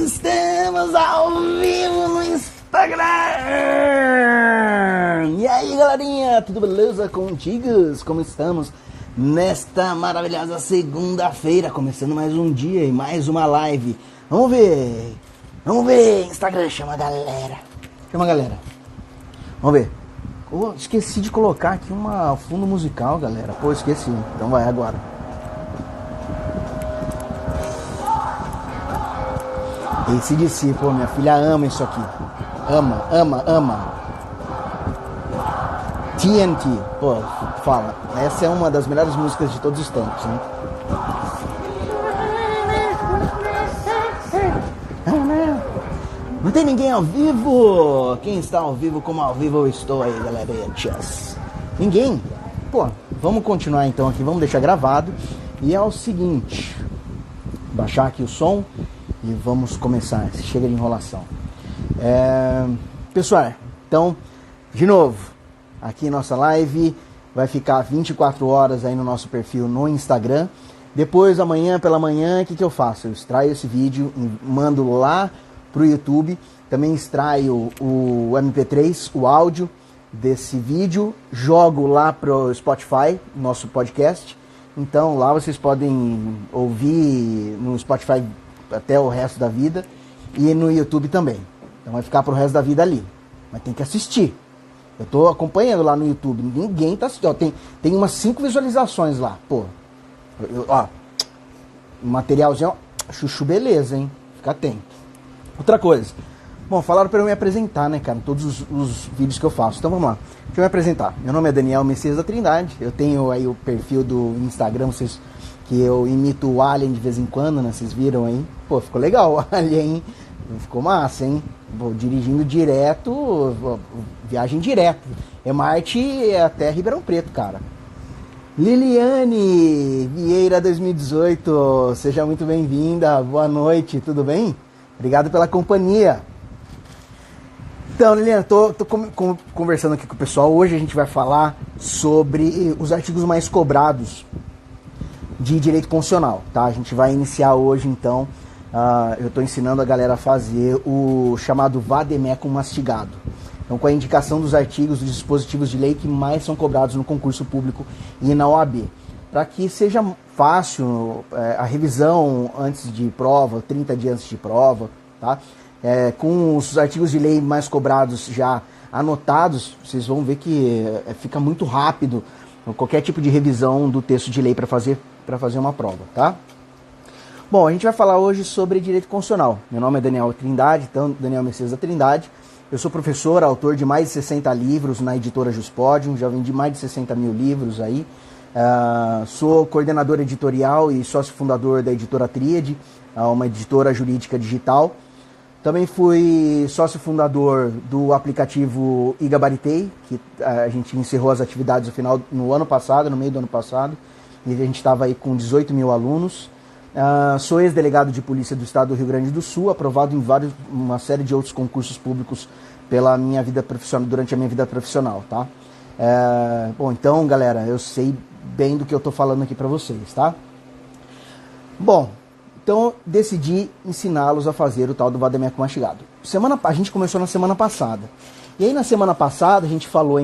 Estamos ao vivo no Instagram! E aí, galerinha, tudo beleza contigo? Como estamos nesta maravilhosa segunda-feira? Começando mais um dia e mais uma live. Vamos ver, Instagram, chama a galera. Vamos ver. Oh, esqueci de colocar aqui um fundo musical, galera. Pô, esqueci. Então vai agora. AC/DC, pô, minha filha ama isso aqui. Ama. TNT, pô, fala. Essa é uma das melhores músicas de todos os tempos, né? Não tem ninguém ao vivo? Quem está ao vivo, como ao vivo eu estou aí, galera? Ninguém? Pô, vamos continuar então aqui, vamos deixar gravado. E é o seguinte, baixar aqui o som e vamos começar. Chega de enrolação. Pessoal, então, de novo, aqui nossa live vai ficar 24 horas aí no nosso perfil no Instagram. Depois, amanhã pela manhã, o que eu faço? Eu extraio esse vídeo e mando lá pro YouTube. Também extraio o MP3, o áudio desse vídeo, jogo lá pro Spotify, nosso podcast. Então lá vocês podem ouvir no Spotify até o resto da vida e no YouTube também. Então vai ficar pro resto da vida ali. Mas tem que assistir. Eu tô acompanhando lá no YouTube. Ninguém tá assistindo. Ó, tem umas 5 visualizações lá. Pô. Ó. Materialzinho. Ó, chuchu beleza, hein? Fica atento. Outra coisa. Bom, falaram para eu me apresentar, né, cara? Todos os vídeos que eu faço. Então vamos lá. Deixa eu me apresentar. Meu nome é Daniel Messias da Trindade. Eu tenho aí o perfil do Instagram, vocês, que eu imito o Alien de vez em quando, né? Vocês viram aí? Pô, ficou legal o Alien, hein? Ficou massa, hein? Vou dirigindo direto, viagem direto. É Marte até Ribeirão Preto, cara. Liliane Vieira 2018, seja muito bem-vinda. Boa noite, tudo bem? Obrigado pela companhia. Então, Liliane, tô conversando aqui com o pessoal. Hoje a gente vai falar sobre os artigos mais cobrados de direito constitucional, tá? A gente vai iniciar hoje, então, eu estou ensinando a galera a fazer o chamado vade-mecum mastigado. Então, com a indicação dos artigos dos dispositivos de lei que mais são cobrados no concurso público e na OAB. Para que seja fácil a revisão antes de prova, 30 dias antes de prova, tá? Com os artigos de lei mais cobrados já anotados, vocês vão ver que fica muito rápido qualquer tipo de revisão do texto de lei para fazer uma prova, tá? Bom, a gente vai falar hoje sobre direito constitucional. Meu nome é Daniel Trindade, então Daniel Messias da Trindade. Eu sou professor, autor de mais de 60 livros na editora Juspodium, já vendi mais de 60 mil livros aí. Sou coordenador editorial e sócio fundador da editora Tríade, uma editora jurídica digital. Também fui sócio fundador do aplicativo iGabaritei, que a gente encerrou as atividades no ano passado, no meio do ano passado, e a gente estava aí com 18 mil alunos. Sou ex-delegado de polícia do estado do Rio Grande do Sul, aprovado em uma série de outros concursos públicos pela minha vida profissional, durante a minha vida profissional, tá? Bom, então, galera, eu sei bem do que eu tô falando aqui para vocês, tá? Bom, então decidi ensiná-los a fazer o tal do vade-mecum mastigado. A gente começou na semana passada. E aí na semana passada a gente falou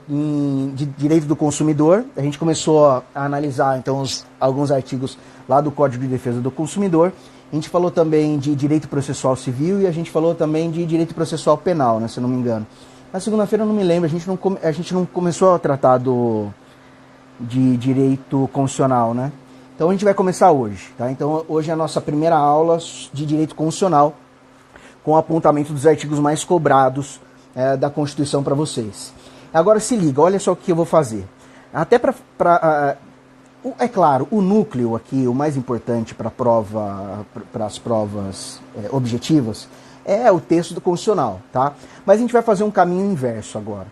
de direito do consumidor, a gente começou a analisar então alguns artigos lá do Código de Defesa do Consumidor, a gente falou também de direito processual civil e a gente falou também de direito processual penal, né, se eu não me engano. Na segunda-feira eu não me lembro, a gente não começou a tratar de direito constitucional, né? Então a gente vai começar hoje, tá? Então hoje é a nossa primeira aula de direito constitucional, com o apontamento dos artigos mais cobrados da Constituição para vocês. Agora se liga, olha só o que eu vou fazer. Até é claro, o núcleo aqui, o mais importante para as provas objetivas, é o texto do Constitucional, tá? Mas a gente vai fazer um caminho inverso agora.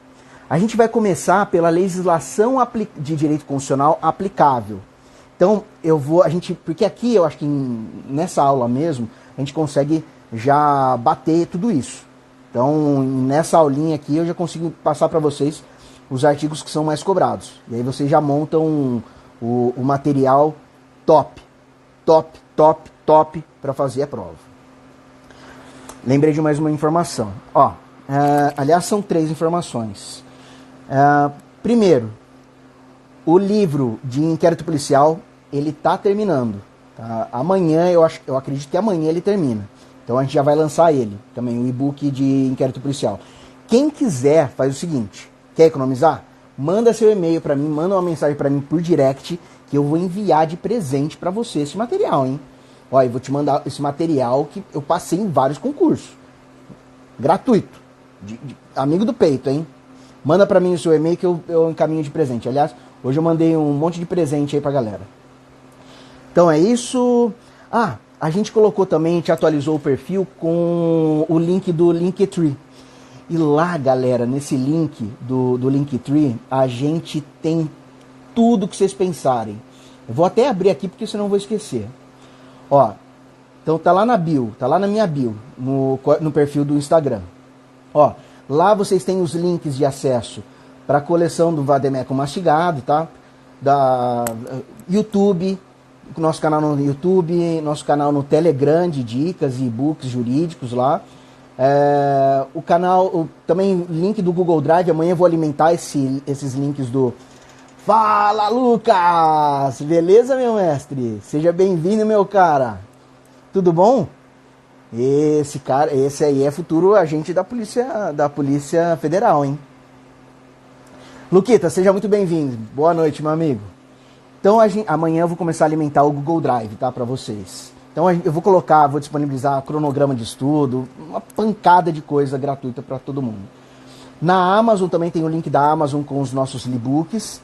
A gente vai começar pela legislação de direito constitucional aplicável. Então, porque aqui eu acho que nessa aula mesmo, a gente consegue já bater tudo isso. Então, nessa aulinha aqui, eu já consigo passar para vocês os artigos que são mais cobrados. E aí vocês já montam o material top, top, top, top para fazer a prova. Lembrei de mais uma informação. Aliás, são 3 informações. Primeiro, o livro de inquérito policial, ele está terminando. Tá? Amanhã, eu acredito que amanhã ele termina. Então a gente já vai lançar ele, também o e-book de inquérito policial. Quem quiser, faz o seguinte, quer economizar? Manda seu e-mail para mim, manda uma mensagem para mim por direct, que eu vou enviar de presente para você esse material, hein? Eu vou te mandar esse material que eu passei em vários concursos. Gratuito. Amigo do peito, hein? Manda para mim o seu e-mail que eu encaminho de presente. Aliás, hoje eu mandei um monte de presente aí pra galera. Então é isso. A gente colocou também, a gente atualizou o perfil com o link do Linktree. E lá, galera, nesse link do Linktree, a gente tem tudo que vocês pensarem. Eu vou até abrir aqui porque senão eu vou esquecer. Então tá lá na bio, tá lá na minha bio, no perfil do Instagram. Lá vocês têm os links de acesso para a coleção do Vademécum Mastigado, tá? Da YouTube, nosso canal no YouTube, nosso canal no Telegram de dicas e e-books jurídicos lá. O canal, também link do Google Drive, amanhã eu vou alimentar esses links do Fala Lucas! Beleza, meu mestre? Seja bem-vindo, meu cara. Tudo bom? Esse aí é futuro agente da Polícia Federal, hein? Luquita, seja muito bem-vindo. Boa noite, meu amigo. Então, amanhã eu vou começar a alimentar o Google Drive, tá? Pra vocês. Então, eu vou disponibilizar cronograma de estudo, uma pancada de coisa gratuita para todo mundo. Na Amazon também tem o link da Amazon com os nossos e-books.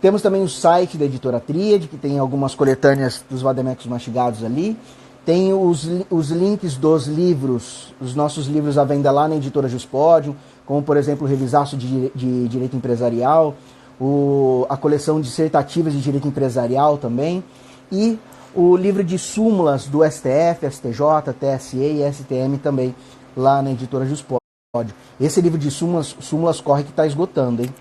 Temos também o site da editora Tríade, que tem algumas coletâneas dos vademecums mastigados ali. Tem os links dos livros, os nossos livros à venda lá na editora Juspódio, como, por exemplo, o Revisaço de Direito Empresarial, a coleção dissertativas de Direito Empresarial também, e o livro de súmulas do STF, STJ, TSE e STM também, lá na editora Juspódio. Esse livro de súmulas corre que está esgotando, hein?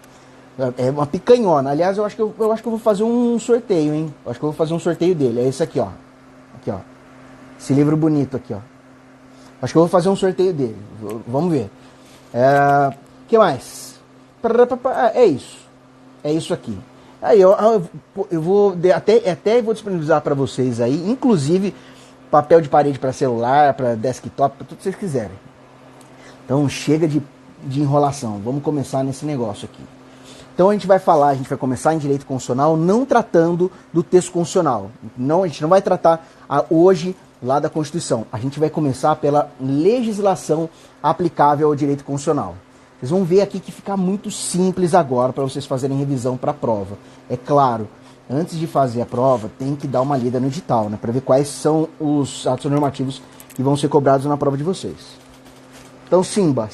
É uma picanhona. Aliás, eu acho que eu vou fazer um sorteio, hein? Eu acho que eu vou fazer um sorteio dele. É esse aqui, ó. Aqui, ó. Esse livro bonito aqui, ó. Acho que eu vou fazer um sorteio dele. Vamos ver. Que mais? É isso. É isso aqui. Aí eu vou até vou disponibilizar para vocês aí, inclusive papel de parede para celular, para desktop, para tudo que vocês quiserem. Então chega de enrolação. Vamos começar nesse negócio aqui. Então a gente vai começar em direito constitucional, não tratando do texto constitucional. Não, a gente não vai tratar hoje lá da Constituição. A gente vai começar pela legislação aplicável ao direito constitucional. Vocês vão ver aqui que fica muito simples agora para vocês fazerem revisão para a prova. É claro, antes de fazer a prova, tem que dar uma lida no edital, né, para ver quais são os atos normativos que vão ser cobrados na prova de vocês. Então, Simba.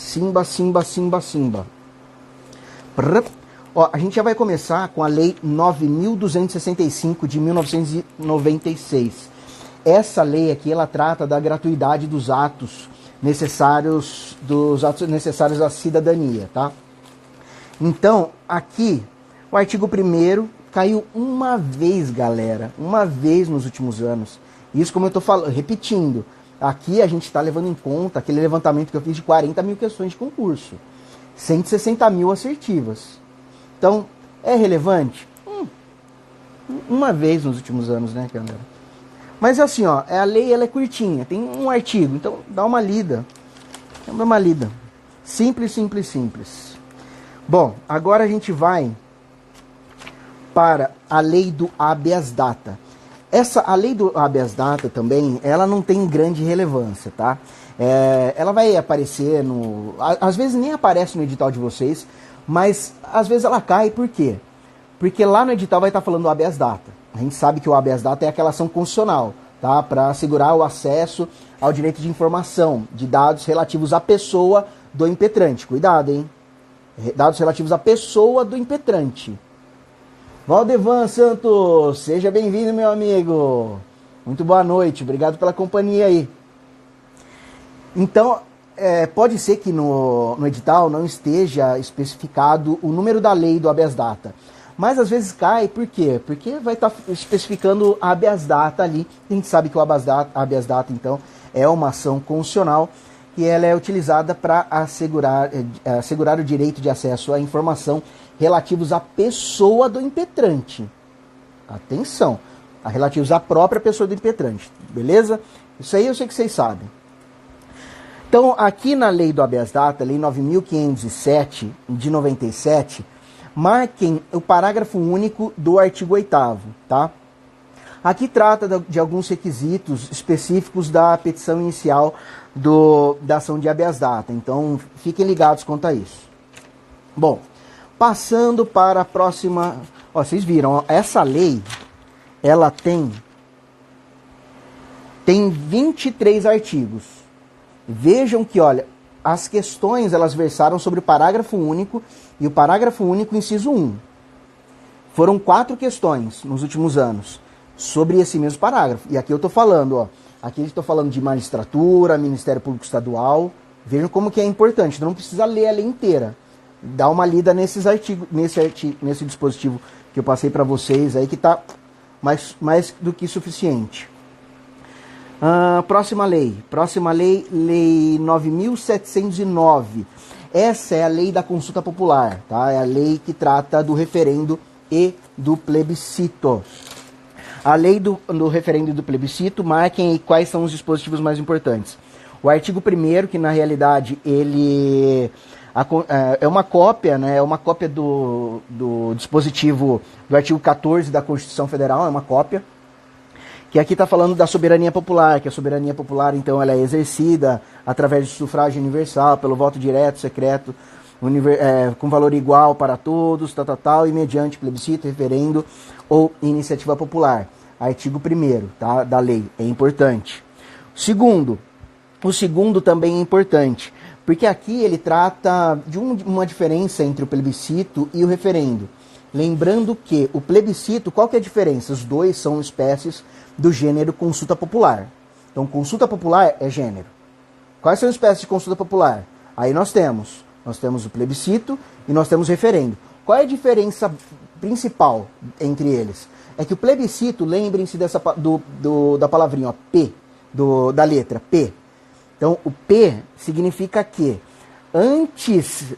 A gente já vai começar com a Lei 9.265 de 1996. Essa lei aqui, ela trata da gratuidade dos atos necessários à cidadania, tá? Então, aqui, o artigo 1º caiu uma vez, galera, uma vez nos últimos anos. Isso, como eu estou falando, repetindo, aqui a gente está levando em conta aquele levantamento que eu fiz de 40 mil questões de concurso, 160 mil assertivas. Então, é relevante? Uma vez nos últimos anos, né, galera? Mas assim, ó, a lei ela é curtinha, tem um artigo, então dá uma lida. Dá uma lida. Simples. Bom, agora a gente para a lei do habeas data. A lei do habeas data também, ela não tem grande relevância, tá? Ela vai aparecer às vezes nem aparece no edital de vocês, mas às vezes ela cai, por quê? Porque lá no edital vai estar falando do habeas data. A gente sabe que o habeas data é aquela ação constitucional, tá? Para assegurar o acesso ao direito de informação de dados relativos à pessoa do impetrante. Cuidado, hein? Dados relativos à pessoa do impetrante. Valdevan Santos, seja bem-vindo, meu amigo. Muito boa noite, obrigado pela companhia aí. Então, pode ser que no edital não esteja especificado o número da lei do habeas data. Mas às vezes cai, por quê? Porque vai estar especificando habeas data ali. A gente sabe que o habeas data, então, é uma ação constitucional e ela é utilizada para assegurar o direito de acesso à informação relativos à pessoa do impetrante. Atenção, relativos à própria pessoa do impetrante, beleza? Isso aí eu sei que vocês sabem. Então, aqui na lei do habeas data, lei 9.507 de 97, marquem o parágrafo único do artigo 8º, tá? Aqui trata de alguns requisitos específicos da petição inicial da ação de habeas data, então fiquem ligados quanto a isso. Bom, passando para a próxima... Ó, vocês viram, ó, essa lei, ela tem 23 artigos. Vejam que, olha, as questões elas versaram sobre o parágrafo único e o parágrafo único inciso 1. Foram 4 questões nos últimos anos sobre esse mesmo parágrafo. E aqui eu estou falando, ó, aqui eu estou falando de magistratura, Ministério Público Estadual. Vejam como que é importante, não precisa ler a lei inteira. Dá uma lida nesses artigos, nesse dispositivo que eu passei para vocês aí, que está mais do que suficiente. Próxima lei, lei 9.709. Essa é a lei da consulta popular, tá? É a lei que trata do referendo e do plebiscito. A lei do referendo e do plebiscito, marquem aí quais são os dispositivos mais importantes. O artigo 1º, que na realidade ele é uma cópia, né? É uma cópia do dispositivo do artigo 14 da Constituição Federal, é uma cópia. Que aqui está falando da soberania popular, que a soberania popular, então, ela é exercida através de sufrágio universal, pelo voto direto, secreto, com valor igual para todos, tal, e mediante plebiscito, referendo ou iniciativa popular. Artigo 1º, tá, da lei, é importante. O segundo também é importante, porque aqui ele trata de uma diferença entre o plebiscito e o referendo. Lembrando que o plebiscito, qual que é a diferença? Os dois são espécies do gênero consulta popular. Então, consulta popular é gênero. Quais são as espécies de consulta popular? Aí nós temos o plebiscito e nós temos o referendo. Qual é a diferença principal entre eles? É que o plebiscito, lembrem-se da palavrinha, ó, P, da letra P. Então, o P significa que antes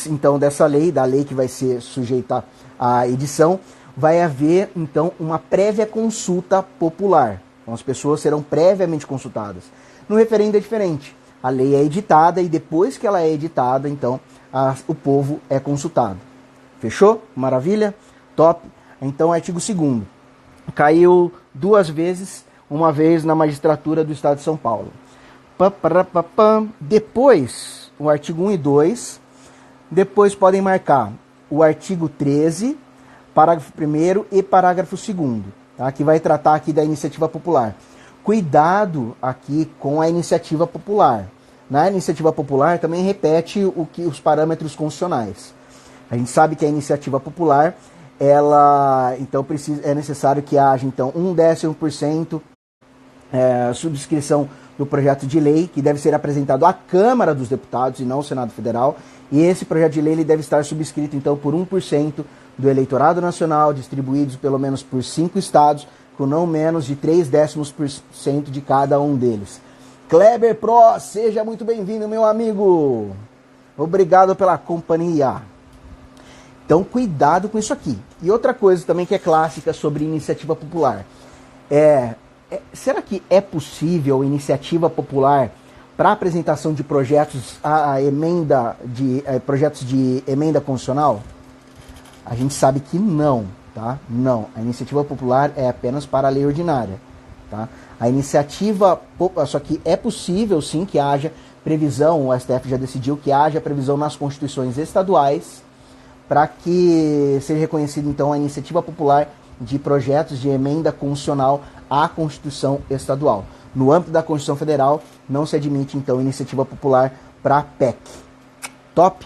então dessa lei, da lei que vai ser sujeita à edição, vai haver então uma prévia consulta popular. Então as pessoas serão previamente consultadas. No referendo é diferente. A lei é editada e depois que ela é editada, então o povo é consultado. Fechou? Maravilha? Top. Então artigo 2º. Caiu 2 vezes, uma vez na magistratura do estado de São Paulo. Depois, o artigo 1 e 2. Depois podem marcar o artigo 13, parágrafo 1º e parágrafo 2º, tá? Que vai tratar aqui da iniciativa popular. Cuidado aqui com a iniciativa popular. Na iniciativa popular também repete os parâmetros constitucionais. A gente sabe que a iniciativa popular, ela então é necessário que haja então 1/10% subscrição do projeto de lei, que deve ser apresentado à Câmara dos Deputados e não ao Senado Federal. E esse projeto de lei ele deve estar subscrito então por 1% do eleitorado nacional, distribuídos pelo menos por 5 estados, com não menos de 0,3% de cada um deles. Kleber Pro, seja muito bem-vindo, meu amigo. Obrigado pela companhia. Então, cuidado com isso aqui. E outra coisa também que é clássica sobre iniciativa popular. Será que é possível iniciativa popular para apresentação de projetos projetos de emenda constitucional? A gente sabe que não, tá? Não. A iniciativa popular é apenas para a lei ordinária, tá? A iniciativa, só que é possível sim que haja previsão, o STF já decidiu que haja previsão nas constituições estaduais para que seja reconhecida então a iniciativa popular de projetos de emenda constitucional à Constituição estadual. No âmbito da Constituição Federal, não se admite então iniciativa popular para PEC. Top?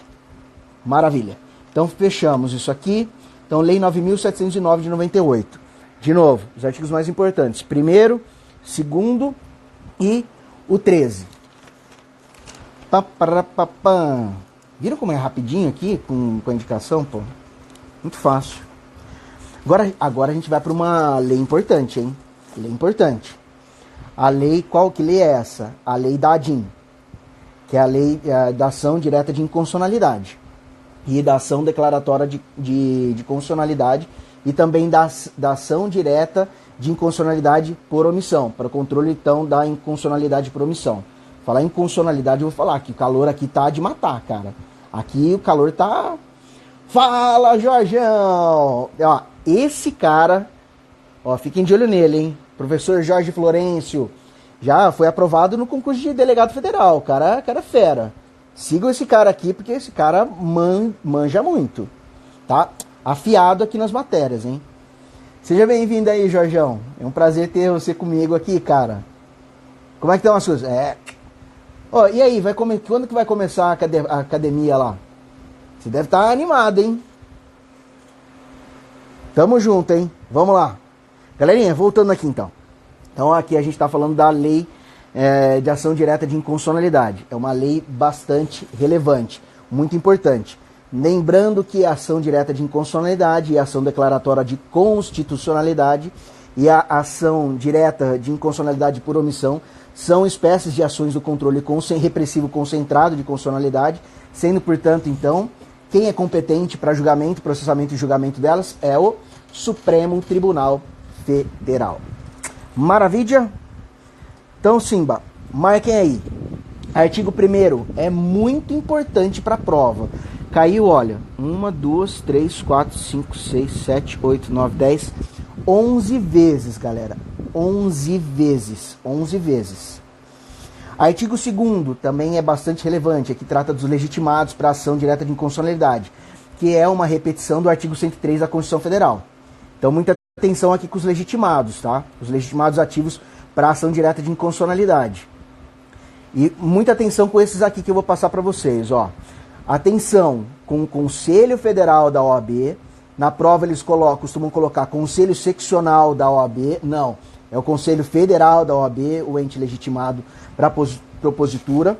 Maravilha. Então fechamos isso aqui. Então, Lei 9.709 de 98. De novo, os artigos mais importantes. 1º, 2º e o 13. Viram como é rapidinho aqui com a indicação, pô? Muito fácil. Agora a gente vai para uma lei importante, hein? Lei importante. A lei, qual que lei é essa? A lei da ADIM, que é a lei da ação direta de inconstitucionalidade e da ação declaratória de constitucionalidade e também da ação direta de inconstitucionalidade por omissão, para o controle, então, da inconstitucionalidade por omissão. Falar em inconstitucionalidade, eu vou falar que o calor aqui tá de matar, cara. Aqui o calor tá... Fala, Jorjão! Ó, esse cara, ó, fiquem de olho nele, hein? Professor Jorge Florencio, já foi aprovado no concurso de delegado federal, cara é fera. Sigam esse cara aqui, porque esse cara manja muito, tá? Afiado aqui nas matérias, hein? Seja bem-vindo aí, Jorjão. É um prazer ter você comigo aqui, cara. Como é que estão as coisas? Ó, e aí, quando que vai começar a academia lá? Você deve estar animado, hein? Tamo junto, hein? Vamos lá. Galerinha, voltando aqui então. Então aqui a gente está falando da lei de ação direta de inconstitucionalidade. É uma lei bastante relevante, muito importante. Lembrando que a ação direta de inconstitucionalidade e a ação declaratória de constitucionalidade e a ação direta de inconstitucionalidade por omissão são espécies de ações do controle repressivo concentrado de constitucionalidade, sendo, portanto, então, quem é competente para julgamento, processamento e julgamento delas é o Supremo Tribunal Federal. Maravilha? Então, Simba, marquem aí. Artigo 1º é muito importante para a prova. Caiu, olha, 1, 2, 3, 4, 5, 6, 7, 8, 9, 10, 11 vezes, galera. 11 vezes. 11 vezes. Artigo 2º também é bastante relevante, que trata dos legitimados para ação direta de inconstitucionalidade, que é uma repetição do artigo 103 da Constituição Federal. Então, muita atenção aqui com os legitimados, tá? Os legitimados ativos para ação direta de inconstitucionalidade. E muita atenção com esses aqui que eu vou passar para vocês, ó. Atenção com o Conselho Federal da OAB. Na prova eles costumam colocar Conselho Seccional da OAB. Não, é o Conselho Federal da OAB, o ente legitimado para propositura.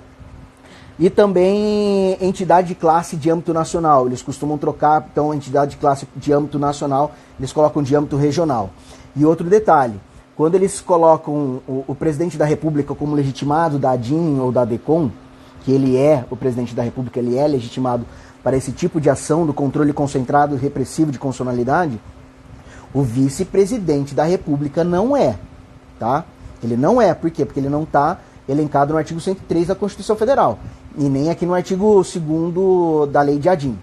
E também entidade de classe de âmbito nacional. Eles costumam trocar, então, entidade de classe de âmbito nacional, eles colocam de âmbito regional. E outro detalhe, quando eles colocam o presidente da República como legitimado da ADIM ou da DECOM, que ele é o presidente da República, ele é legitimado para esse tipo de ação do controle concentrado e repressivo de constitucionalidade, o vice-presidente da República não é, tá? Ele não é, por quê? Porque ele não está elencado no artigo 103 da Constituição Federal, e nem aqui no artigo 2º da lei de ADIM.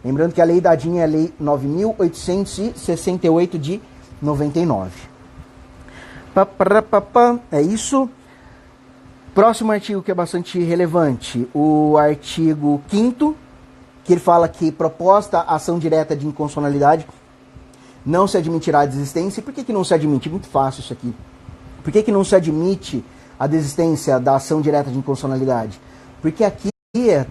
Lembrando que a lei da ADIM é a lei 9.868 de 99. É isso. Próximo artigo que é bastante relevante, o artigo 5º, que ele fala que proposta ação direta de inconstitucionalidade não se admitirá a desistência. E por que não se admite? Muito fácil isso aqui. Por que não se admite a desistência da ação direta de inconstitucionalidade? Porque aqui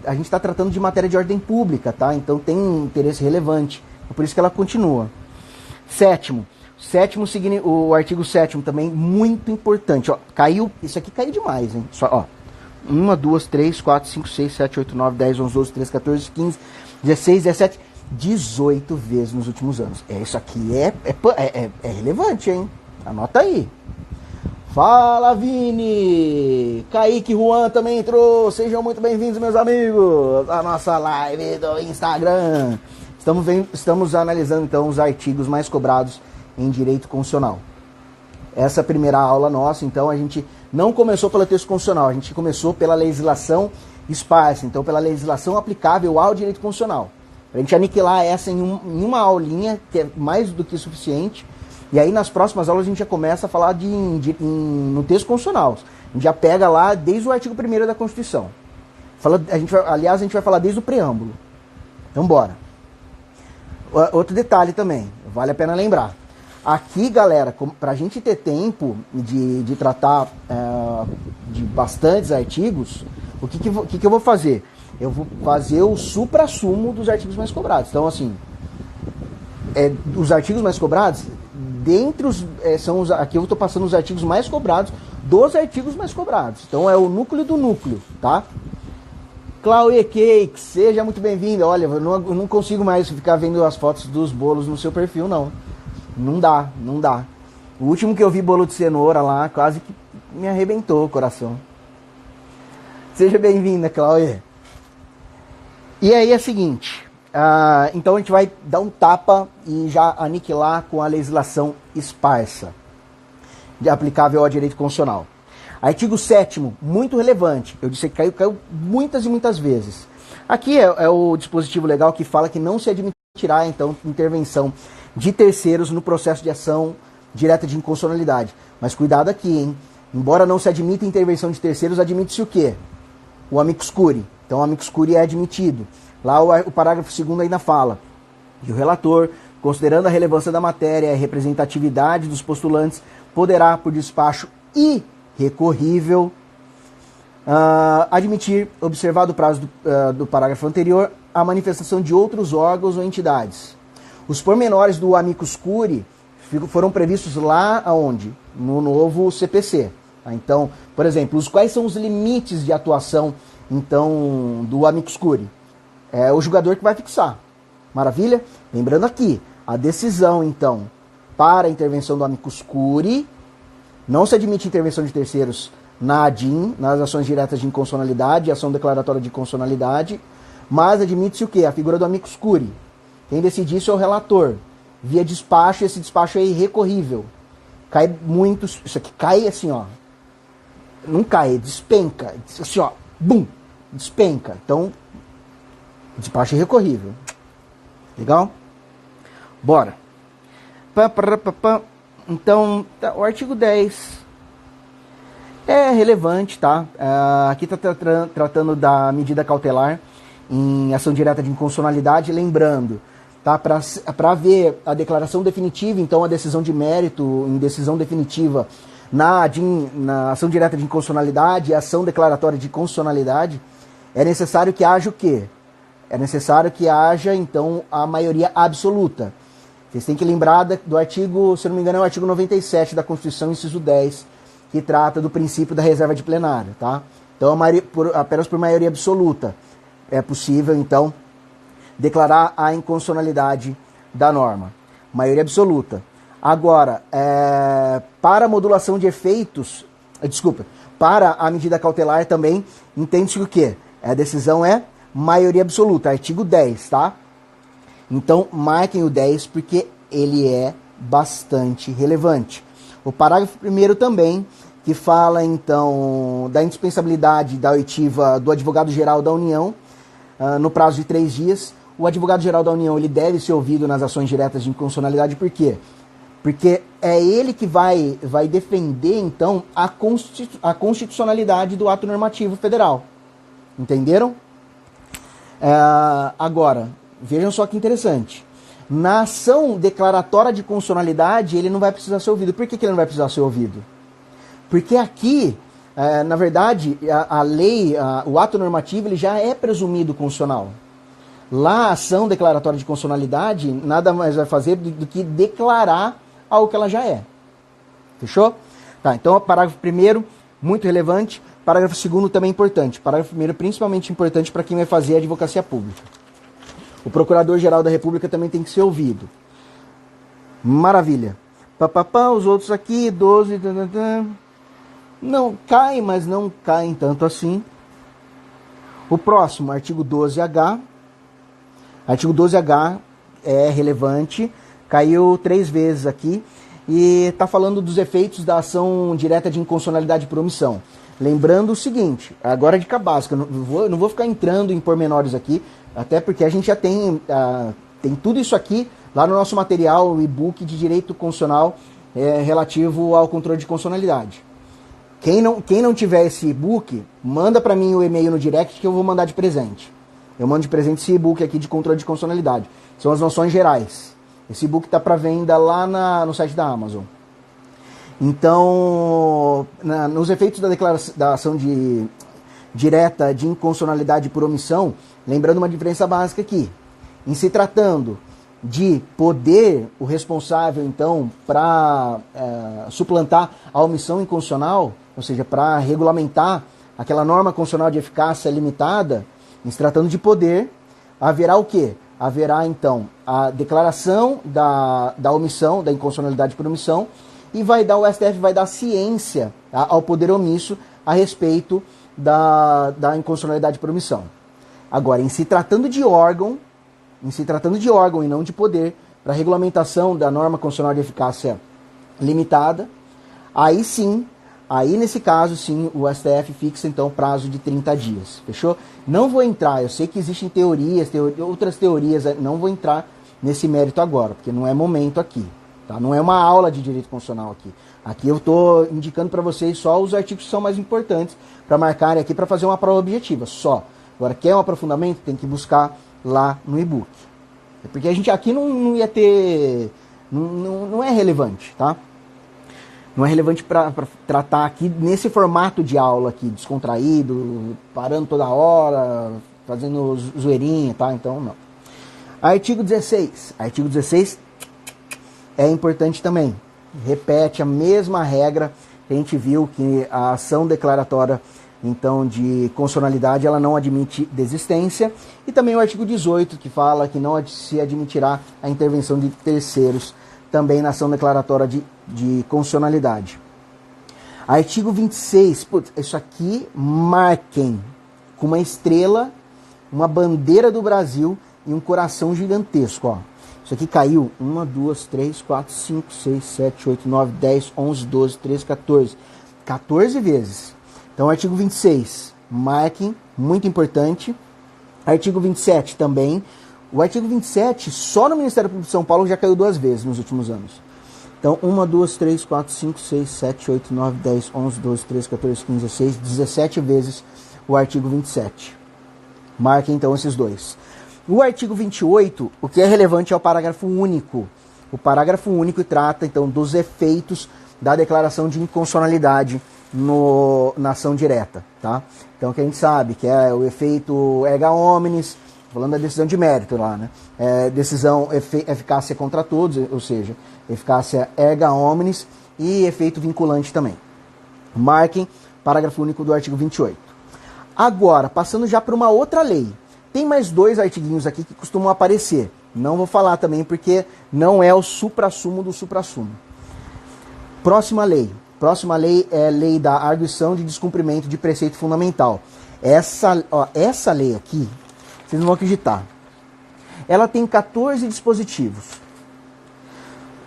a gente está tratando de matéria de ordem pública, tá? Então tem um interesse relevante. É por isso que ela continua. Sétimo, o artigo 7º também, muito importante. Ó, caiu, isso aqui caiu demais, hein? Só, ó, 1, 2, 3, 4, 5, 6, 7, 8, 9, 10, 11, 12, 13, 14, 15, 16, 17, 18 vezes nos últimos anos. Isso aqui é relevante, hein? Anota aí. Fala, Vini! Kaique Juan também entrou. Sejam muito bem-vindos, meus amigos, à nossa live do Instagram. Estamos analisando, então, os artigos mais cobrados em direito constitucional. Essa é a primeira aula nossa, então a gente não começou pelo texto constitucional, a gente começou pela legislação esparsa, então pela legislação aplicável ao direito constitucional. Para a gente aniquilar essa em uma aulinha, que é mais do que suficiente, e aí nas próximas aulas a gente já começa a falar no texto constitucional. A gente já pega lá desde o artigo 1º da Constituição. Aliás, a gente vai falar desde o preâmbulo. Então bora. Outro detalhe também, vale a pena lembrar. Aqui, galera, para a gente ter tempo de tratar de bastantes artigos, o que eu vou fazer? Eu vou fazer o supra-sumo dos artigos mais cobrados. Então, assim, os artigos mais cobrados, aqui eu estou passando os artigos mais cobrados dos artigos mais cobrados. Então, é o núcleo do núcleo, tá? Chloe Cakes, seja muito bem-vinda. Olha, eu não consigo mais ficar vendo as fotos dos bolos no seu perfil, não. Não dá, não dá. O último que eu vi bolo de cenoura lá, quase que me arrebentou o coração. Seja bem-vinda, Cláudia. E aí é o seguinte, então a gente vai dar um tapa e já aniquilar com a legislação esparsa, aplicável ao direito constitucional. Artigo 7º, muito relevante, eu disse que caiu muitas e muitas vezes. Aqui é o dispositivo legal que fala que não se admitirá, então, intervenção de terceiros no processo de ação direta de inconstitucionalidade. Mas cuidado aqui, hein? Embora não se admita intervenção de terceiros, admite-se o quê? O amicus curiae. Então, o amicus curiae é admitido. Lá o parágrafo 2º ainda fala que o relator, considerando a relevância da matéria e a representatividade dos postulantes, poderá, por despacho irrecorrível, admitir, observado o prazo do parágrafo anterior, a manifestação de outros órgãos ou entidades. Os pormenores do amicus curiae foram previstos lá aonde? No novo CPC. Então, por exemplo, quais são os limites de atuação então do amicus curiae? É o julgador que vai fixar. Maravilha? Lembrando aqui, a decisão então para a intervenção do amicus curiae, não se admite intervenção de terceiros na ADIM, nas ações diretas de inconstitucionalidade, ação declaratória de constitucionalidade, mas admite-se o quê? A figura do amicus curiae. Quem decide isso é o relator. Via despacho, esse despacho é irrecorrível. Cai muito, isso aqui cai assim, ó. Não cai, despenca. Assim, ó, bum, despenca. Então, despacho é irrecorrível. Legal? Bora. Então, o artigo 10 é relevante, tá? Aqui está tratando da medida cautelar em ação direta de inconstitucionalidade, lembrando, tá? Para haver a declaração definitiva, então a decisão de mérito em decisão definitiva na ação direta de inconstitucionalidade e ação declaratória de constitucionalidade, é necessário que haja o quê? É necessário que haja, então, a maioria absoluta. Vocês têm que lembrar do artigo, se não me engano, é o artigo 97 da Constituição, inciso 10, que trata do princípio da reserva de plenário, tá? Então, apenas por maioria absoluta é possível, então, declarar a inconstitucionalidade da norma. Maioria absoluta. Agora, para a modulação de efeitos, para a medida cautelar também, entende-se o quê? A decisão é maioria absoluta, artigo 10, tá? Então, marquem o 10 porque ele é bastante relevante. O parágrafo 1º também, que fala, então, da indispensabilidade da oitiva do advogado-geral da União, no prazo de 3 dias. O advogado-geral da União ele deve ser ouvido nas ações diretas de inconstitucionalidade, por quê? Porque é ele que vai defender, então, a constitucionalidade do ato normativo federal. Entenderam? Agora, vejam só que interessante. Na ação declaratória de constitucionalidade, ele não vai precisar ser ouvido. Por que ele não vai precisar ser ouvido? Porque aqui, na verdade, a lei, o ato normativo, ele já é presumido constitucional. Lá, a ação declaratória de constitucionalidade nada mais vai fazer do que declarar algo que ela já é. Fechou? Tá, então, o parágrafo 1º, muito relevante. Parágrafo 2º também importante. Parágrafo 1º principalmente importante para quem vai fazer a advocacia pública. O Procurador-Geral da República também tem que ser ouvido. Maravilha. Os outros aqui, 12... Não caem, mas não caem tanto assim. O próximo, artigo 12H. Artigo 12H é relevante. Caiu 3 vezes aqui. E está falando dos efeitos da ação direta de inconstitucionalidade por omissão. Lembrando o seguinte, agora dica básica, eu não vou ficar entrando em pormenores aqui, até porque a gente já tem tudo isso aqui lá no nosso material, o e-book de direito constitucional relativo ao controle de constitucionalidade. Quem não tiver esse e-book, manda para mim o e-mail no direct que eu vou mandar de presente. Eu mando de presente esse e-book aqui de controle de constitucionalidade. São as noções gerais. Esse e-book está para venda lá no site da Amazon. Então, nos efeitos da ação direta de inconstitucionalidade por omissão, lembrando uma diferença básica aqui. Em se tratando de poder, o responsável, então, para suplantar a omissão inconstitucional, ou seja, para regulamentar aquela norma constitucional de eficácia limitada, em se tratando de poder, haverá o quê? haverá então a declaração da omissão, da inconstitucionalidade por omissão, e o STF vai dar ciência, tá, ao poder omisso a respeito da inconstitucionalidade por omissão. Agora, em se tratando de órgão e não de poder, para regulamentação da norma constitucional de eficácia limitada, aí sim, nesse caso sim, o STF fixa então prazo de 30 dias, fechou? Não vou entrar, eu sei que existem outras teorias, não vou entrar nesse mérito agora, porque não é momento aqui, tá? Não é uma aula de direito constitucional aqui. Aqui eu estou indicando para vocês só os artigos que são mais importantes para marcarem aqui, para fazer uma prova objetiva, só. Agora, quer um aprofundamento? Tem que buscar lá no e-book. Porque a gente aqui não ia ter... Não é relevante, tá? Não é relevante para tratar aqui nesse formato de aula aqui, descontraído, parando toda hora, fazendo zoeirinha, tá? Então, não. Artigo 16. Artigo 16 é importante também. Repete a mesma regra que a gente viu, que a ação declaratória então de constitucionalidade ela não admite desistência, e também o artigo 18 que fala que não se admitirá a intervenção de terceiros também na ação declaratória de constitucionalidade. Artigo 26, putz, isso aqui marquem com uma estrela, uma bandeira do Brasil e um coração gigantesco, ó. Isso aqui caiu 1, 2, 3, 4, 5, 6, 7, 8, 9, 10, 11, 12, 13, 14. 14 vezes. Então, artigo 26, marquem, muito importante. Artigo 27 também. O artigo 27, só no Ministério Público de São Paulo, já caiu 2 vezes nos últimos anos. Então, 1, 2, 3, 4, 5, 6, 7, 8, 9, 10, 11, 12, 13, 14, 15, 16, 17 vezes o artigo 27. Marquem, então, esses dois. O artigo 28, o que é relevante é o parágrafo único. O parágrafo único trata, então, dos efeitos da declaração de inconstitucionalidade na ação direta, tá? Então, que a gente sabe que é o efeito erga omnes, falando da decisão de mérito lá, né? Decisão eficácia contra todos, ou seja, eficácia erga omnes e efeito vinculante também. Marquem parágrafo único do artigo 28. Agora, passando já para uma outra lei. Tem mais 2 artiguinhos aqui que costumam aparecer. Não vou falar também porque não é o suprassumo do suprassumo. Próxima lei. Próxima lei é a lei da arguição de descumprimento de preceito fundamental. Essa lei aqui, vocês não vão acreditar. Ela tem 14 dispositivos.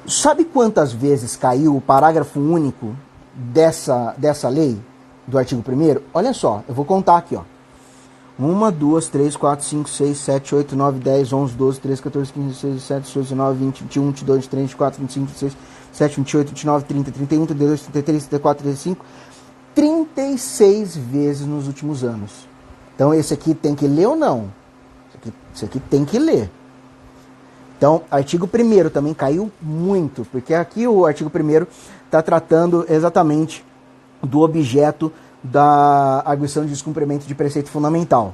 Sabe quantas vezes caiu o parágrafo único dessa lei, do artigo 1º? Olha só, eu vou contar aqui, ó. 1, 2, 3, 4, 5, 6, 7, 8, 9, 10, 11, 12, 13, 14, 15, 16, 17, 18, 19, 20, 21, 22, 23, 24, 25, 26, 27, 28, 29, 30, 31, 32, 33, 34, 35, 36 vezes nos últimos anos. Então esse aqui tem que ler ou não? Esse aqui tem que ler. Então, artigo 1º também caiu muito, porque aqui o artigo 1º está tratando exatamente do objeto da arguição de descumprimento de preceito fundamental,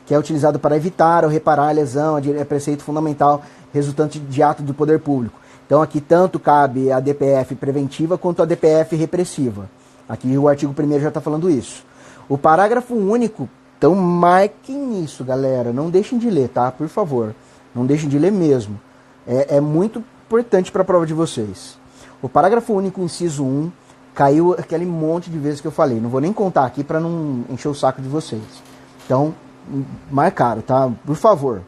que é utilizado para evitar ou reparar a lesão a preceito fundamental resultante de ato do poder público. Então aqui tanto cabe a DPF preventiva quanto a DPF repressiva. Aqui o artigo 1º já está falando isso. O parágrafo único, então marquem isso, galera, não deixem de ler, tá? Por favor, não deixem de ler mesmo. É muito importante para a prova de vocês. O parágrafo único, inciso 1, caiu aquele monte de vezes que eu falei. Não vou nem contar aqui para não encher o saco de vocês. Então, marcaram, tá? Por favor,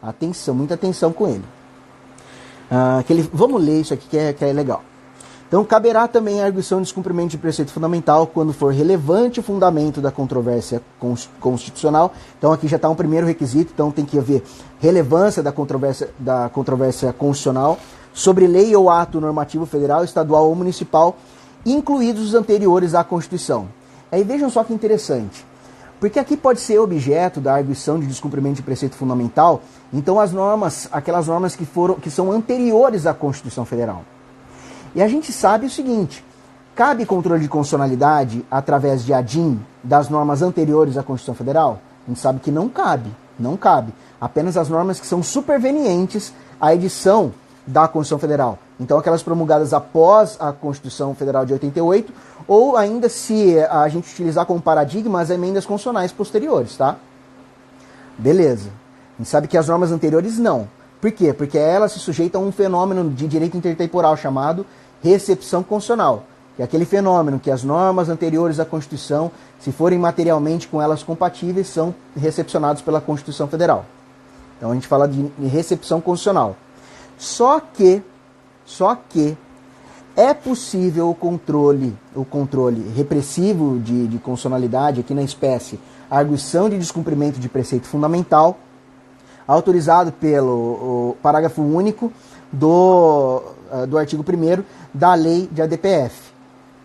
atenção, muita atenção com ele. Vamos ler isso aqui que é legal. Então, caberá também a arguição de descumprimento de preceito fundamental quando for relevante o fundamento da controvérsia constitucional. Então, aqui já está um primeiro requisito. Então, tem que haver relevância da controvérsia constitucional sobre lei ou ato normativo federal, estadual ou municipal, incluídos os anteriores à Constituição. Aí vejam só que interessante, porque aqui pode ser objeto da arguição de descumprimento de preceito fundamental, então aquelas normas que são anteriores à Constituição Federal. E a gente sabe o seguinte, cabe controle de constitucionalidade através de ADIM das normas anteriores à Constituição Federal? A gente sabe que não cabe, apenas as normas que são supervenientes à edição da Constituição Federal. Então, aquelas promulgadas após a Constituição Federal de 88, ou ainda, se a gente utilizar como paradigma, as emendas constitucionais posteriores, tá? Beleza. A gente sabe que as normas anteriores não. Por quê? Porque elas se sujeitam a um fenômeno de direito intertemporal chamado recepção constitucional, que é aquele fenômeno que as normas anteriores à Constituição, se forem materialmente com elas compatíveis, são recepcionados pela Constituição Federal. Então a gente fala de recepção constitucional. Só que é possível o controle repressivo de constitucionalidade aqui na espécie, a arguição de descumprimento de preceito fundamental, autorizado pelo parágrafo único do artigo 1º da lei de ADPF.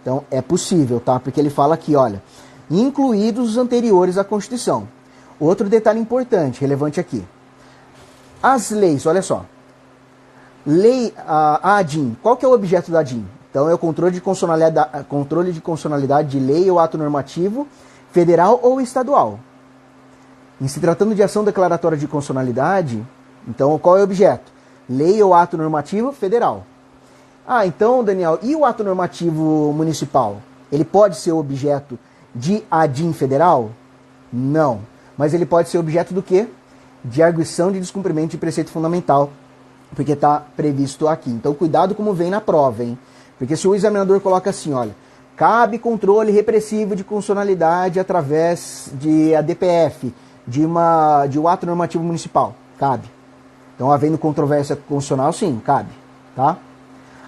Então é possível, tá? Porque ele fala aqui, olha, incluídos os anteriores à Constituição. Outro detalhe importante, relevante aqui. As leis, olha só. A ADIM, qual que é o objeto da ADIM? Então é o controle de constitucionalidade de lei ou ato normativo federal ou estadual. Em se tratando de ação declaratória de constitucionalidade, então qual é o objeto? Lei ou ato normativo federal. Ah, então, Daniel, e o ato normativo municipal? Ele pode ser objeto de ADIM federal? Não. Mas ele pode ser objeto do quê? De arguição de descumprimento de preceito fundamental, porque está previsto aqui. Então, cuidado como vem na prova, hein? Porque se o examinador coloca assim, olha, cabe controle repressivo de constitucionalidade através de ADPF, de um ato normativo municipal. Cabe. Então, havendo controvérsia constitucional, sim, cabe. Tá?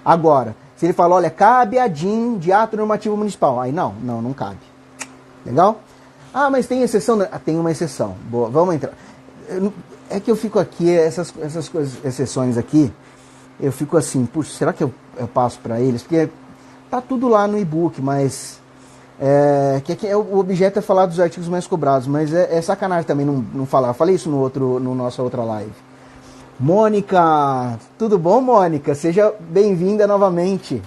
Agora, se ele falar, olha, cabe a DIN de ato normativo municipal. Aí não cabe. Legal? Ah, mas tem exceção? Tem uma exceção. Boa, vamos entrar. É que eu fico aqui, essas coisas, exceções aqui, eu fico assim, puxa, será que eu passo para eles? Porque tá tudo lá no e-book, mas o objeto é falar dos artigos mais cobrados, mas é sacanagem também não falar. Eu falei isso no nossa outra live. Mônica, tudo bom, Mônica? Seja bem-vinda novamente.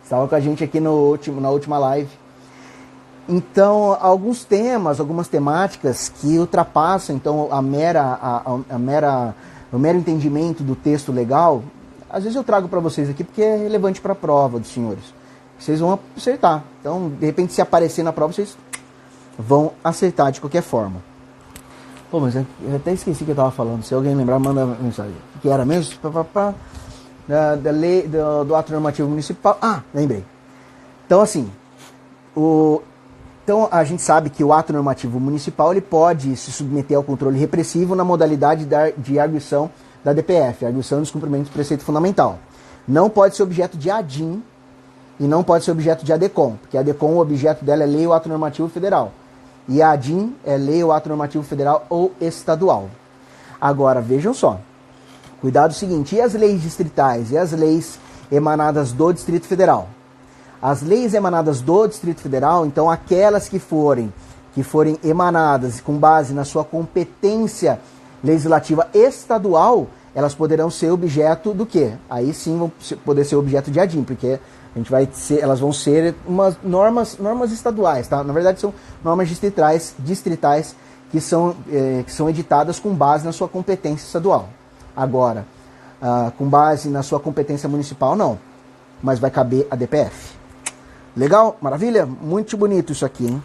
Estava com a gente aqui na última live. Então, alguns temas, algumas temáticas que ultrapassam então o mero entendimento do texto legal, às vezes eu trago para vocês aqui porque é relevante para a prova dos senhores. Vocês vão acertar. Então, de repente, se aparecer na prova, vocês vão acertar de qualquer forma. Pô, mas eu até esqueci o que eu estava falando. Se alguém lembrar, manda mensagem. O que era mesmo? Da lei do ato normativo municipal. Ah, lembrei. Então, assim, então a gente sabe que o ato normativo municipal ele pode se submeter ao controle repressivo na modalidade de arguição da DPF, arguição de descumprimento do preceito fundamental. Não pode ser objeto de ADIM e não pode ser objeto de ADCOM, porque a ADCOM, o objeto dela é lei ou ato normativo federal. E a ADIM é lei ou ato normativo federal ou estadual. Agora, vejam só. Cuidado o seguinte, e as leis distritais e as leis emanadas do Distrito Federal? As leis emanadas do Distrito Federal, então aquelas que forem emanadas com base na sua competência legislativa estadual, elas poderão ser objeto do quê? Aí sim vão poder ser objeto de ADIM, porque elas vão ser umas normas estaduais, tá? Na verdade são normas distritais que são editadas com base na sua competência estadual. Agora, com base na sua competência municipal, não. Mas vai caber a DPF. Legal? Maravilha? Muito bonito isso aqui, hein?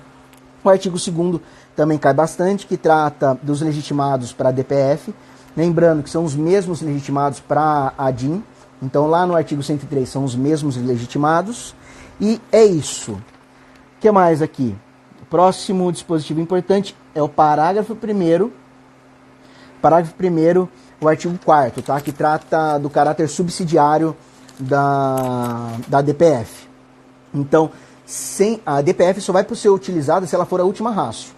O artigo 2º também cai bastante, que trata dos legitimados para a DPF. Lembrando que são os mesmos legitimados para a ADIM. Então, lá no artigo 103 são os mesmos legitimados. E é isso. O que mais aqui? O próximo dispositivo importante é o parágrafo 1º. Parágrafo 1º, o artigo 4º, tá? Que trata do caráter subsidiário da DPF. Então, a DPF só vai ser utilizada se ela for a última ratio.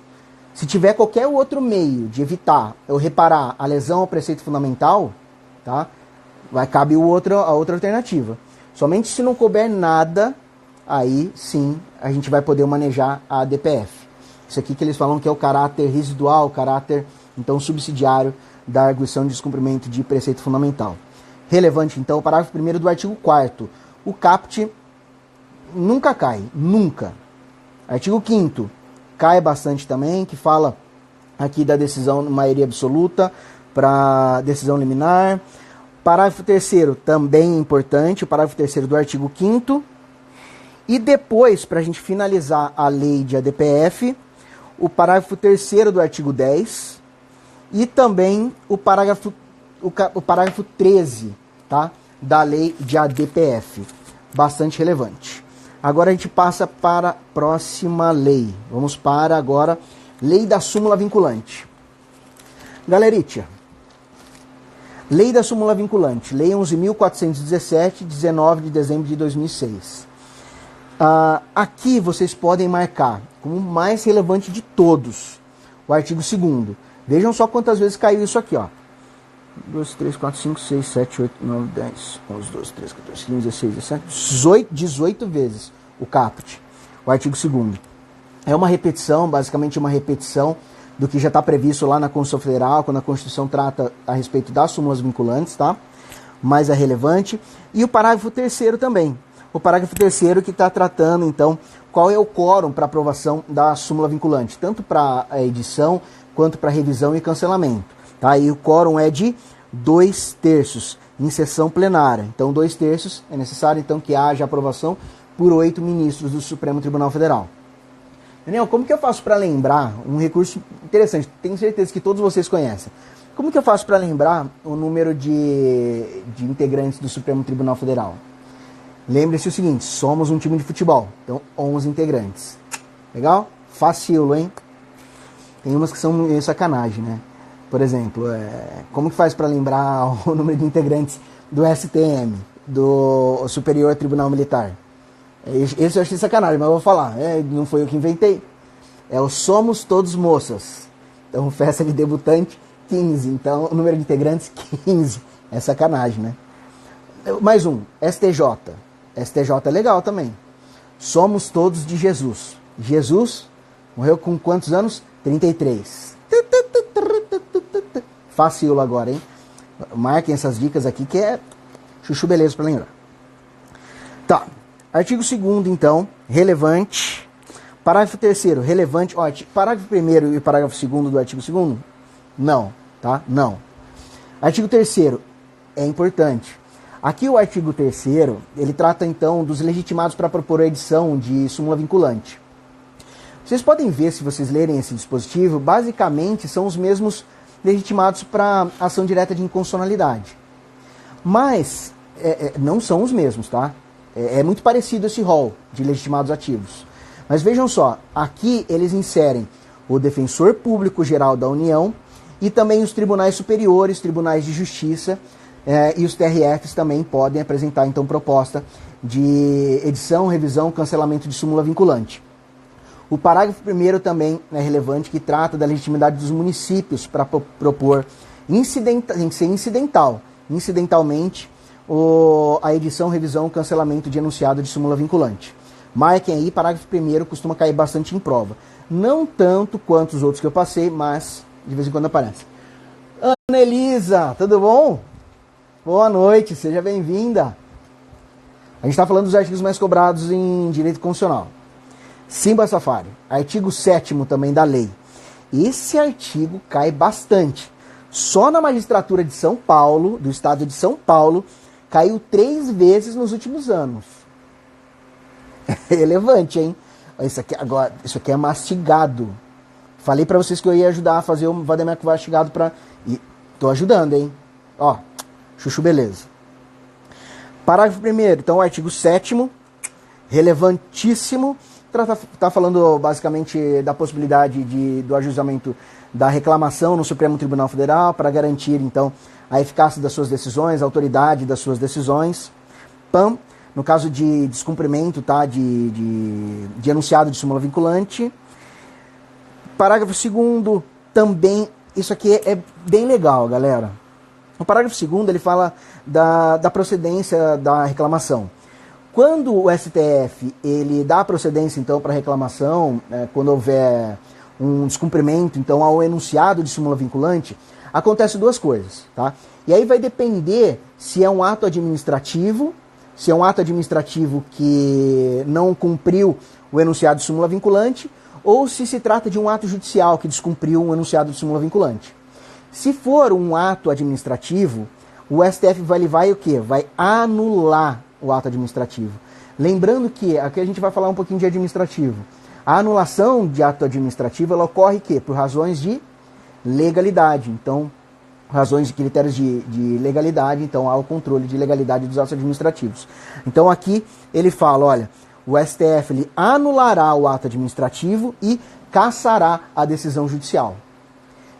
Se tiver qualquer outro meio de evitar ou reparar a lesão ao preceito fundamental, tá? Cabe a outra alternativa. Somente se não couber nada, aí sim a gente vai poder manejar a DPF. Isso aqui que eles falam que é o caráter residual, o caráter então subsidiário da arguição de descumprimento de preceito fundamental. Relevante então o parágrafo 1º do artigo 4º. O caput nunca cai, nunca. Artigo 5º cai bastante também, que fala aqui da decisão maioria absoluta para decisão liminar. Parágrafo 3º também importante, o parágrafo 3º do artigo 5º. E depois, para a gente finalizar a lei de ADPF, o parágrafo 3º do artigo 10 e também o parágrafo 13, tá? Da lei de ADPF, bastante relevante. Agora a gente passa para a próxima lei. Vamos para agora lei da súmula vinculante. Galeritia, lei da súmula vinculante, lei 11.417, 19 de dezembro de 2006. Aqui vocês podem marcar como o mais relevante de todos o artigo 2º. Vejam só quantas vezes caiu isso aqui, ó. 2, 3, 4, 5, 6, 7, 8, 9, 10, 11, 12, 13, 14, 15, 16, 17, 18 vezes o caput, o artigo 2º. É uma repetição, basicamente uma repetição do que já está previsto lá na Constituição Federal, quando a Constituição trata a respeito das súmulas vinculantes, tá? Mas é relevante. E o parágrafo 3º também. O parágrafo 3º que está tratando, então, qual é o quórum para aprovação da súmula vinculante, tanto para a edição quanto para revisão e cancelamento. Tá? E o quórum é de 2/3 em sessão plenária. Então, 2/3 é necessário então que haja aprovação por 8 ministros do Supremo Tribunal Federal. Daniel, como que eu faço para lembrar um recurso interessante? Tenho certeza que todos vocês conhecem. Como que eu faço para lembrar o número de integrantes do Supremo Tribunal Federal? Lembre-se o seguinte, somos um time de futebol, então 11 integrantes. Legal? Facilo, hein? Tem umas que são meio sacanagem, né? Por exemplo, como que faz para lembrar o número de integrantes do STM, do Superior Tribunal Militar? Esse eu achei sacanagem, mas eu vou falar. Não foi eu que inventei. É o Somos Todos Moças. Então, festa de debutante, 15. Então, o número de integrantes, 15. É sacanagem, né? Mais um, STJ. STJ é legal também. Somos Todos de Jesus. Jesus morreu com quantos anos? 33. Facilo agora, hein? Marquem essas dicas aqui que é chuchu beleza para lembrar. Tá. Artigo 2º, então, relevante. Parágrafo 3º, relevante. Ó, parágrafo 1º e parágrafo 2º do artigo 2º? Não, tá? Não. Artigo 3º, é importante. Aqui o artigo 3º, ele trata, então, dos legitimados para propor a edição de súmula vinculante. Vocês podem ver, se vocês lerem esse dispositivo, basicamente são os mesmos legitimados para ação direta de inconstitucionalidade. Mas não são os mesmos, tá? É muito parecido esse rol de legitimados ativos. Mas vejam só, aqui eles inserem o Defensor Público Geral da União e também os tribunais superiores, tribunais de justiça e os TRFs também podem apresentar, então, proposta de edição, revisão, cancelamento de súmula vinculante. O parágrafo 1º também é relevante, que trata da legitimidade dos municípios para propor tem que ser incidentalmente a edição, revisão, cancelamento de enunciado de súmula vinculante. Marquem aí, parágrafo 1º costuma cair bastante em prova. Não tanto quanto os outros que eu passei, mas de vez em quando aparece. Ana Elisa, tudo bom? Boa noite, seja bem-vinda. A gente está falando dos artigos mais cobrados em direito constitucional. Simba Safari, artigo 7º também da lei. Esse artigo cai bastante. Só na magistratura de São Paulo, do estado de São Paulo, caiu 3 vezes nos últimos anos. É relevante, hein? Isso aqui é mastigado. Falei para vocês que eu ia ajudar a fazer o vademécum mastigado e tô ajudando, hein? Ó, chuchu beleza. Parágrafo 1º, então, o artigo 7º, relevantíssimo. Está falando basicamente da possibilidade do ajuizamento da reclamação no Supremo Tribunal Federal para garantir, então, a eficácia das suas decisões, a autoridade das suas decisões. PAM, no caso de descumprimento, tá, de enunciado de súmula vinculante. Parágrafo 2º também, isso aqui é bem legal, galera. O parágrafo 2º ele fala da procedência da reclamação. Quando o STF ele dá procedência, então, para reclamação, quando houver um descumprimento, então, ao enunciado de súmula vinculante, acontece 2 coisas, tá? E aí vai depender se é um ato administrativo, que não cumpriu o enunciado de súmula vinculante, ou se trata de um ato judicial que descumpriu um enunciado de súmula vinculante. Se for um ato administrativo, o STF vai o quê? Vai anular o ato administrativo. Lembrando que aqui a gente vai falar um pouquinho de administrativo. A anulação de ato administrativo ela ocorre que por razões de legalidade. Então, razões e critérios de legalidade, então há o controle de legalidade dos atos administrativos. Então aqui ele fala, olha, o STF ele anulará o ato administrativo e cassará a decisão judicial.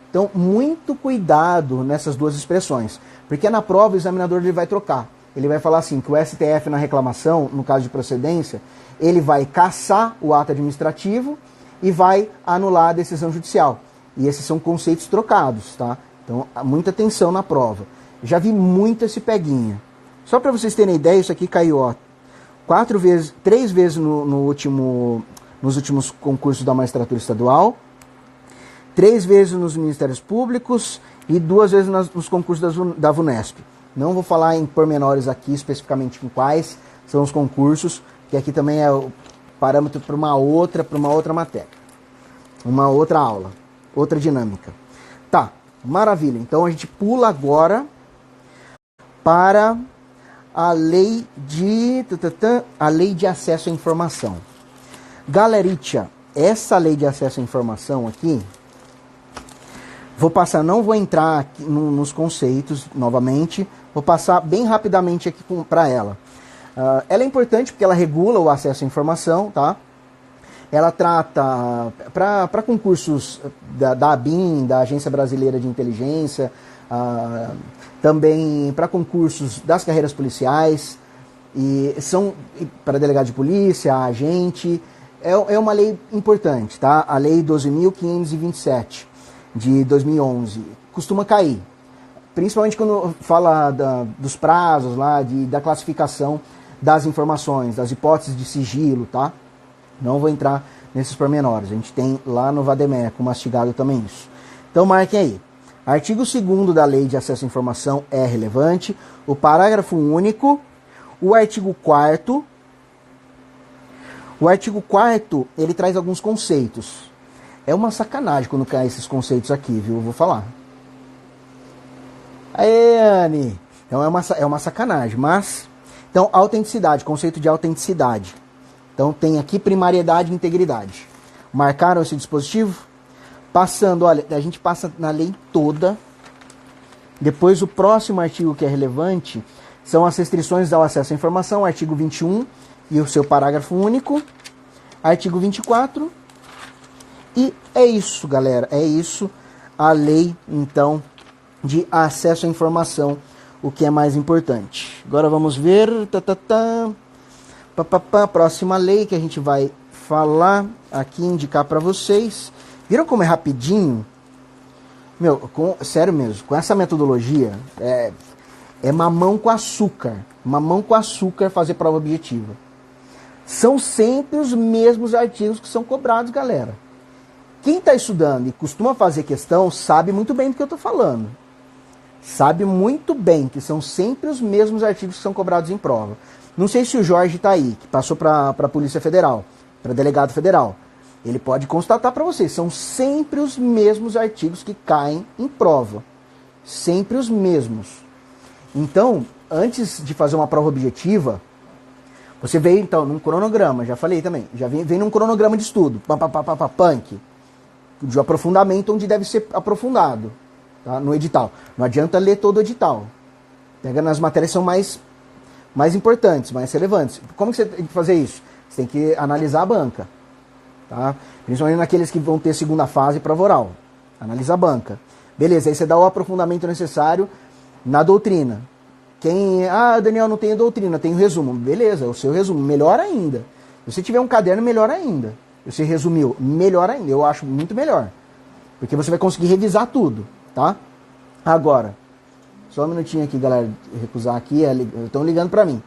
Então, muito cuidado nessas duas expressões, porque na prova o examinador ele vai trocar. Ele vai falar assim, que o STF na reclamação, no caso de procedência, ele vai cassar o ato administrativo e vai anular a decisão judicial. E esses são conceitos trocados, tá? Então, muita atenção na prova. Já vi muito esse peguinha. Só para vocês terem ideia, isso aqui caiu, ó, 3 vezes nos últimos concursos da magistratura estadual, 3 vezes nos ministérios públicos e 2 vezes nos concursos da VUNESP. Não vou falar em pormenores aqui, especificamente em quais são os concursos, que aqui também é o parâmetro para uma outra matéria, uma outra aula, outra dinâmica. Tá, maravilha. Então a gente pula agora para a lei de acesso à informação. Galeritia, essa lei de acesso à informação aqui, vou passar, não vou entrar aqui nos conceitos novamente, vou passar bem rapidamente aqui para ela. Ela é importante porque ela regula o acesso à informação, tá? Ela trata, para concursos da ABIN, da Agência Brasileira de Inteligência, também para concursos das carreiras policiais, e são para delegado de polícia, agente, é uma lei importante, tá? A Lei 12.527 de 2011 costuma cair, principalmente quando fala dos prazos lá, da classificação das informações, das hipóteses de sigilo, tá? Não vou entrar nesses pormenores, a gente tem lá no Vademécum mastigado também isso. Então marquem aí. Artigo 2º da Lei de Acesso à Informação é relevante, o parágrafo único, o artigo 4º. O artigo 4º, ele traz alguns conceitos. É uma sacanagem quando cai esses conceitos aqui, viu? Eu vou falar. Aê, Anne! Então é uma sacanagem, mas... Então, autenticidade, conceito de autenticidade. Então tem aqui primariedade e integridade. Marcaram esse dispositivo? Passando, olha, a gente passa na lei toda. Depois o próximo artigo que é relevante são as restrições ao acesso à informação, artigo 21 e o seu parágrafo único, artigo 24. E é isso, galera, é isso a lei, então, de acesso à informação, o que é mais importante. Agora vamos ver, próxima lei que a gente vai falar aqui, indicar para vocês. Viram como é rapidinho? Meu, sério mesmo, com essa metodologia, é mamão com açúcar. Mamão com açúcar fazer prova objetiva. São sempre os mesmos artigos que são cobrados, galera. Quem está estudando e costuma fazer questão sabe muito bem do que eu estou falando. Sabe muito bem que são sempre os mesmos artigos que são cobrados em prova. Não sei se o Jorge está aí, que passou para a Polícia Federal, para delegado federal. Ele pode constatar para vocês, são sempre os mesmos artigos que caem em prova. Sempre os mesmos. Então, antes de fazer uma prova objetiva, você vem então num cronograma, já falei também, já vem num cronograma de estudo, punk, de aprofundamento onde deve ser aprofundado, tá? No edital. Não adianta ler todo o edital. Pega nas matérias que são mais importantes, mais relevantes. Como que você tem que fazer isso? Você tem que analisar a banca. Tá? Principalmente naqueles que vão ter segunda fase prova oral. Analisa a banca. Beleza, aí você dá o aprofundamento necessário na doutrina. Daniel, não tem doutrina, tem o resumo. Beleza, o seu resumo, melhor ainda. Se você tiver um caderno, melhor ainda. Você resumiu, melhor ainda. Eu acho muito melhor. Porque você vai conseguir revisar tudo, tá? Agora, só um minutinho aqui, galera, recusar aqui, estão ligando para mim.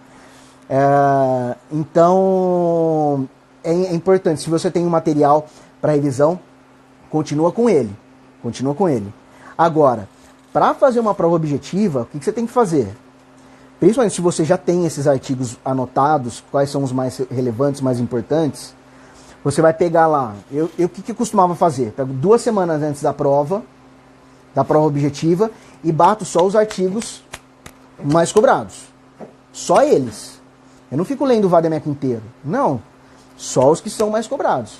Então, é importante, se você tem um material para revisão, continua com ele. Continua com ele. Agora, para fazer uma prova objetiva, o que você tem que fazer? Principalmente se você já tem esses artigos anotados, quais são os mais relevantes, mais importantes, você vai pegar lá. O que eu costumava fazer? Pego 2 semanas antes da prova objetiva, e bato só os artigos mais cobrados. Só eles. Eu não fico lendo o Vademécum inteiro. Não. Só os que são mais cobrados.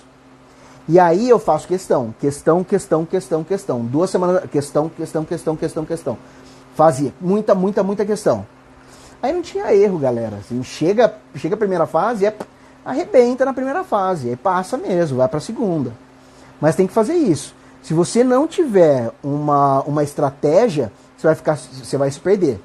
E aí eu faço questão. 2 semanas, questão. Fazia muita questão. Aí não tinha erro, galera. Assim, chega a primeira fase, arrebenta na primeira fase. Aí passa mesmo, vai pra segunda. Mas tem que fazer isso. Se você não tiver uma estratégia, você vai se perder.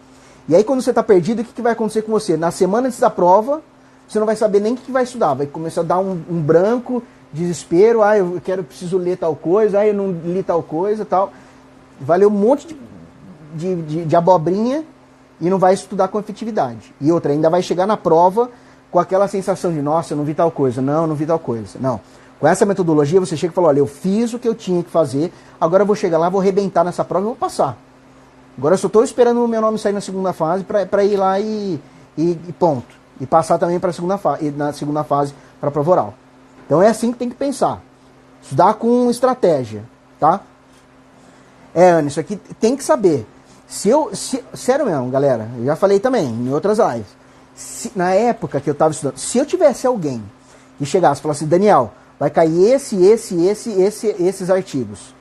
E aí quando você está perdido, o que vai acontecer com você? Na semana antes da prova, você não vai saber nem o que vai estudar. Vai começar a dar um branco, desespero. Preciso ler tal coisa. Eu não li tal coisa, tal. Vai ler um monte de abobrinha e não vai estudar com efetividade. E outra, ainda vai chegar na prova com aquela sensação de, nossa, eu não vi tal coisa. Não vi tal coisa. Não. Com essa metodologia, você chega e fala, olha, eu fiz o que eu tinha que fazer, agora eu vou chegar lá, vou arrebentar nessa prova e vou passar. Agora eu só estou esperando o meu nome sair na segunda fase para ir lá e ponto. E passar também na segunda fase para a prova oral. Então é assim que tem que pensar. Estudar com estratégia, tá? Ana, isso aqui tem que saber. Sério mesmo, galera, eu já falei também em outras lives. Na época que eu estava estudando, se eu tivesse alguém que chegasse e falasse, Daniel, vai cair esses artigos,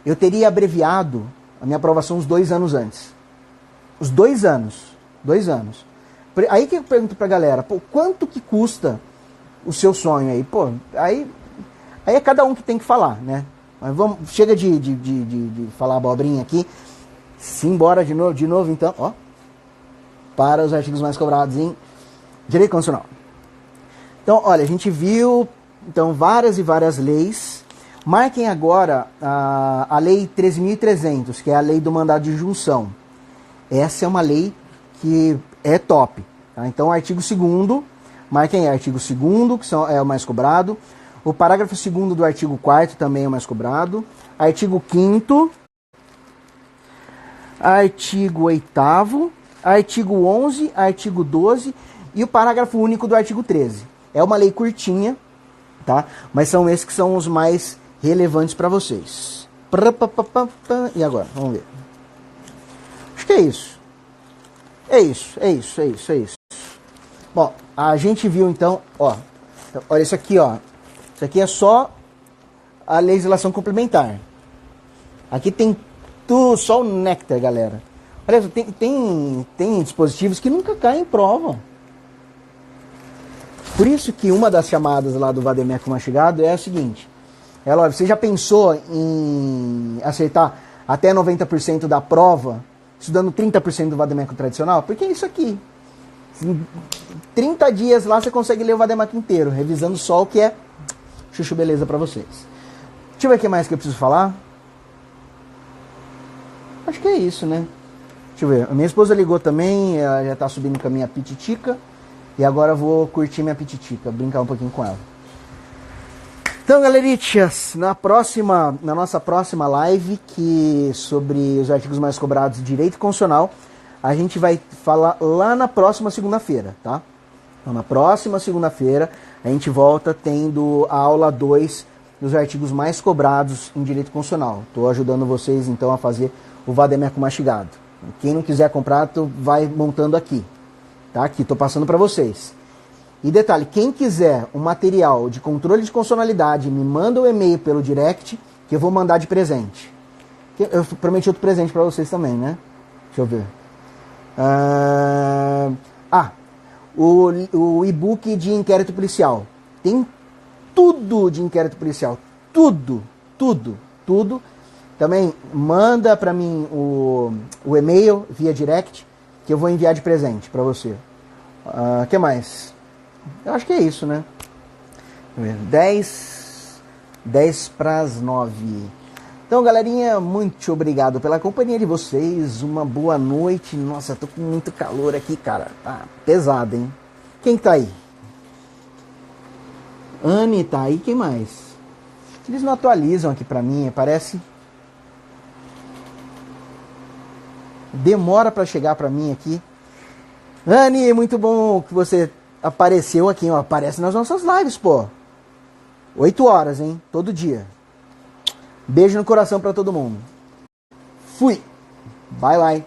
eu teria abreviado a minha aprovação uns 2 anos antes. Os 2 anos. 2 anos. Aí que eu pergunto pra galera, pô, quanto que custa o seu sonho aí? Pô, aí é cada um que tem que falar, né? Mas chega de falar abobrinha aqui. Simbora de novo então, ó. Para os artigos mais cobrados em Direito Constitucional. Então, olha, a gente viu várias e várias leis. Marquem agora a Lei 13.300, que é a lei do mandado de junção. Essa é uma lei que é top. Tá? Então, artigo 2º, marquem aí, artigo 2º, que é o mais cobrado. O parágrafo 2º do artigo 4º também é o mais cobrado. Artigo 5º, artigo 8º, artigo 11, artigo 12 e o parágrafo único do artigo 13. É uma lei curtinha, tá? Mas são esses que são os mais relevantes para vocês. E agora? Vamos ver. Acho que é isso. É isso. Bom, a gente viu então, ó. Olha isso aqui, ó. Isso aqui é só a legislação complementar. Aqui tem tudo, só o néctar, galera. Olha, tem dispositivos que nunca caem em prova. Por isso que uma das chamadas lá do Vademécum mastigado é a seguinte. Olha, você já pensou em acertar até 90% da prova, estudando 30% do Vademécum tradicional? Porque é isso aqui. Em 30 dias lá você consegue ler o Vademécum inteiro, revisando só o que é chuchu beleza pra vocês. Deixa eu ver o que mais que eu preciso falar. Acho que é isso, né? Deixa eu ver. A minha esposa ligou também, ela já tá subindo com a minha pititica. E agora eu vou curtir minha pititica, brincar um pouquinho com ela. Então, galeritas, na nossa próxima live, sobre os artigos mais cobrados de Direito Constitucional, a gente vai falar lá na próxima segunda-feira, tá? Então, na próxima segunda-feira, a gente volta tendo a aula 2 dos artigos mais cobrados em Direito Constitucional. Estou ajudando vocês, então, a fazer o Vademécum mastigado. Quem não quiser comprar, vai montando aqui. Tá? Aqui, estou passando para vocês. E detalhe, quem quiser um material de controle de constitucionalidade, me manda um e-mail pelo direct, que eu vou mandar de presente. Eu prometi outro presente para vocês também, né? Deixa eu ver. O e-book de inquérito policial. Tem tudo de inquérito policial. Tudo. Também manda para mim o e-mail via direct, que eu vou enviar de presente para você. O que mais? Eu acho que é isso, né? 10 para as 9. Então, galerinha, muito obrigado pela companhia de vocês. Uma boa noite. Nossa, tô com muito calor aqui, cara. Tá pesado, hein? Quem tá aí? Anne tá aí. Quem mais? Eles não atualizam aqui pra mim, parece... Demora para chegar para mim aqui. Anne, muito bom que você apareceu aqui, ó. Aparece nas nossas lives, pô. 8 horas, hein? Todo dia. Beijo no coração para todo mundo. Fui. Bye, bye.